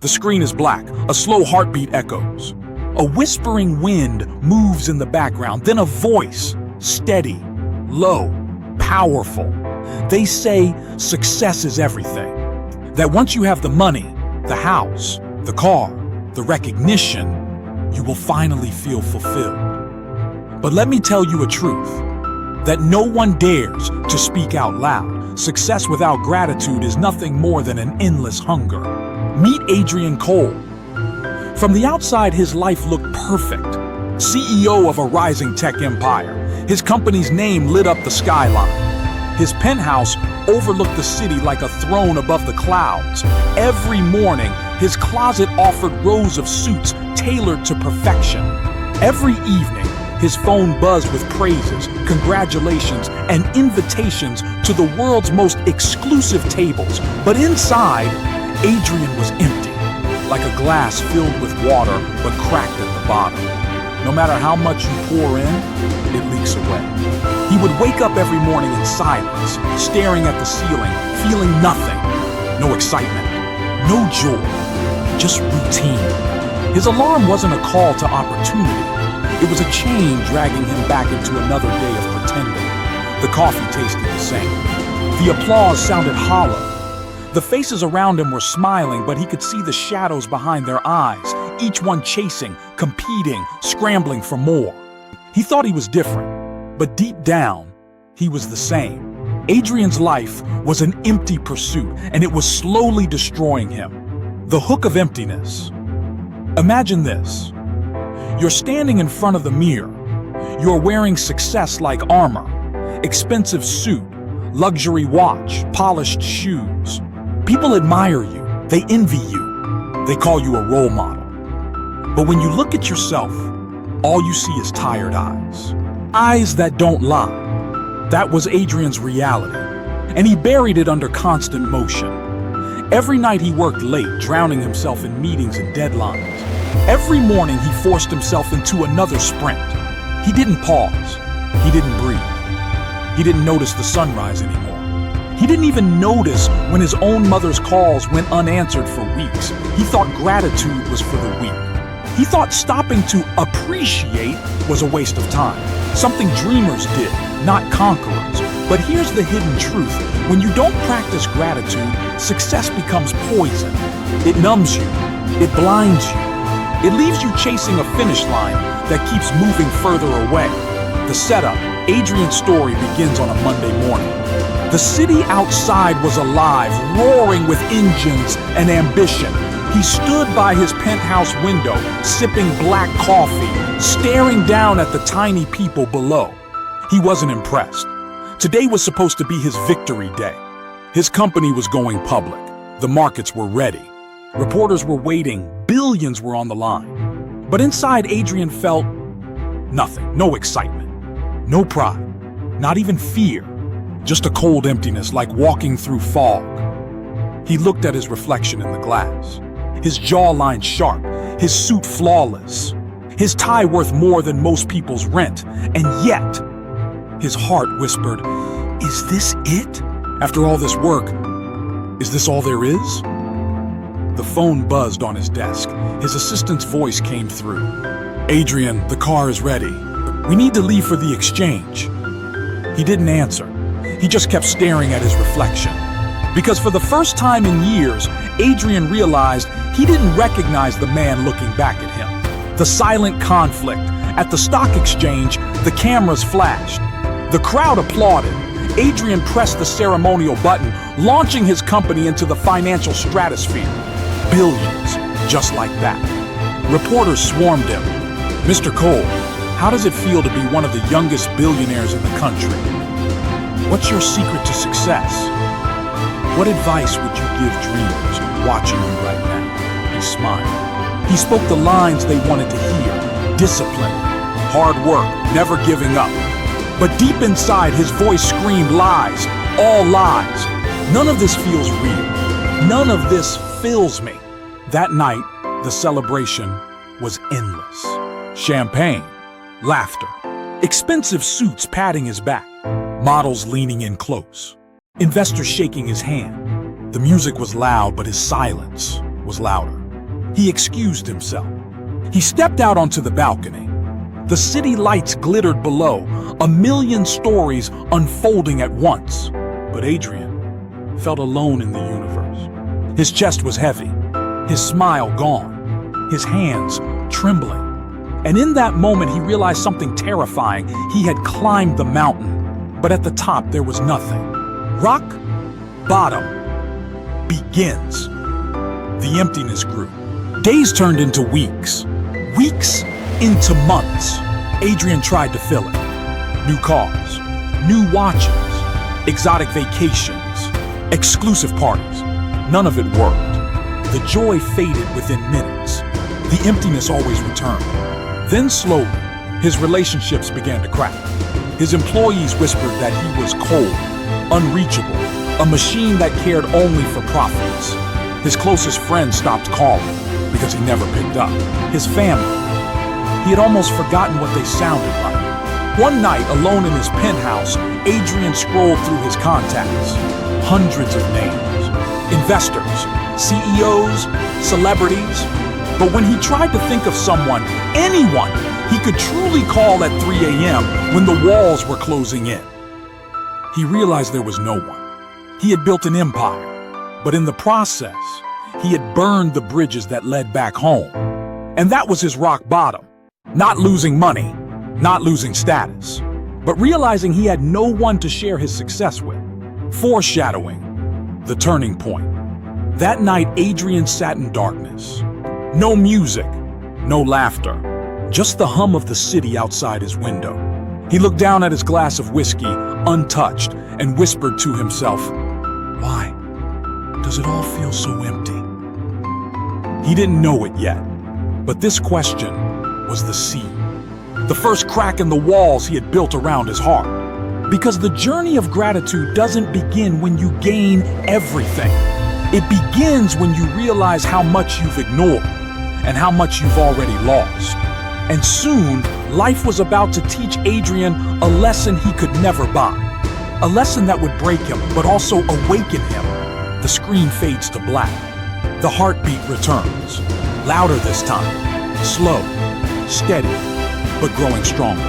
The screen is black, a slow heartbeat echoes. A whispering wind moves in the background, then a voice, steady, low, powerful. They say success is everything. That once you have the money, the house, the car, the recognition, you will finally feel fulfilled. But let me tell you a truth, that no one dares to speak out loud. Success without gratitude is nothing more than an endless hunger. Meet Adrian Cole. From the outside, his life looked perfect. CEO of a rising tech empire, his company's name lit up the skyline. His penthouse overlooked the city like a throne above the clouds. Every morning, his closet offered rows of suits tailored to perfection. Every evening, his phone buzzed with praises, congratulations, and invitations to the world's most exclusive tables. But inside, Adrian was empty, like a glass filled with water but cracked at the bottom. No matter how much you pour in, it leaks away. He would wake up every morning in silence, staring at the ceiling, feeling nothing. No excitement, no joy, just routine. His alarm wasn't a call to opportunity. It was a chain dragging him back into another day of pretending. The coffee tasted the same. The applause sounded hollow. The faces around him were smiling, but he could see the shadows behind their eyes, each one chasing, competing, scrambling for more. He thought he was different, but deep down, he was the same. Adrian's life was an empty pursuit, and it was slowly destroying him. The hook of emptiness. Imagine this. You're standing in front of the mirror. You're wearing success like armor, expensive suit, luxury watch, polished shoes. People admire you, they envy you, they call you a role model. But when you look at yourself, all you see is tired eyes. Eyes that don't lie. That was Adrian's reality, and he buried it under constant motion. Every night he worked late, drowning himself in meetings and deadlines. Every morning he forced himself into another sprint. He didn't pause. He didn't breathe. He didn't notice the sunrise anymore. He didn't even notice when his own mother's calls went unanswered for weeks. He thought gratitude was for the weak. He thought stopping to appreciate was a waste of time. Something dreamers did, not conquerors. But here's the hidden truth. When you don't practice gratitude, success becomes poison. It numbs you. It blinds you. It leaves you chasing a finish line that keeps moving further away. The setup, Adrian's story, begins on a Monday morning. The city outside was alive, roaring with engines and ambition. He stood by his penthouse window, sipping black coffee, staring down at the tiny people below. He wasn't impressed. Today was supposed to be his victory day. His company was going public. The markets were ready. Reporters were waiting. Billions were on the line. But inside, Adrian felt nothing. No excitement. No pride. Not even fear. Just a cold emptiness, like walking through fog. He looked at his reflection in the glass. His jawline sharp, his suit flawless, his tie worth more than most people's rent. And yet, his heart whispered, "Is this it? After all this work, is this all there is?" The phone buzzed on his desk. His assistant's voice came through. "Adrian, the car is ready. We need to leave for the exchange." He didn't answer. He just kept staring at his reflection. Because for the first time in years, Adrian realized he didn't recognize the man looking back at him. The silent conflict. At the stock exchange, the cameras flashed. The crowd applauded. Adrian pressed the ceremonial button, launching his company into the financial stratosphere. Billions, just like that. Reporters swarmed him. "Mr. Cole, how does it feel to be one of the youngest billionaires in the country? What's your secret to success? What advice would you give dreamers watching you right now?" He smiled. He spoke the lines they wanted to hear. Discipline, hard work, never giving up. But deep inside, his voice screamed lies, all lies. None of this feels real. None of this fills me. That night, the celebration was endless. Champagne, laughter, expensive suits patting his back, models leaning in close, investors shaking his hand. The music was loud, but his silence was louder. He excused himself. He stepped out onto the balcony. The city lights glittered below, a million stories unfolding at once. But Adrian felt alone in the universe. His chest was heavy, his smile gone, his hands trembling. And in that moment, he realized something terrifying. He had climbed the mountain, but at the top there was nothing. Rock bottom begins. The emptiness grew. Days turned into weeks, weeks into months. Adrian tried to fill it. New cars, new watches, exotic vacations, exclusive parties. None of it worked. The joy faded within minutes. The emptiness always returned. Then slowly, his relationships began to crack. His employees whispered that he was cold, unreachable, a machine that cared only for profits. His closest friends stopped calling because he never picked up. His family, he had almost forgotten what they sounded like. One night, alone in his penthouse, Adrian scrolled through his contacts. Hundreds of names. Investors, CEOs, celebrities. But when he tried to think of someone, anyone, he could truly call at 3 a.m. when the walls were closing in, he realized there was no one. He had built an empire, but in the process, he had burned the bridges that led back home. And that was his rock bottom. Not losing money, not losing status, but realizing he had no one to share his success with. Foreshadowing the turning point. That night, Adrian sat in darkness. No music, no laughter, just the hum of the city outside his window. He looked down at his glass of whiskey, untouched, and whispered to himself, "Why does it all feel so empty?" He didn't know it yet, but this question was the seed, the first crack in the walls he had built around his heart. Because the journey of gratitude doesn't begin when you gain everything. It begins when you realize how much you've ignored and how much you've already lost. And soon, life was about to teach Adrian a lesson he could never buy. A lesson that would break him, but also awaken him. The screen fades to black. The heartbeat returns. Louder this time. Slow, steady, but growing stronger.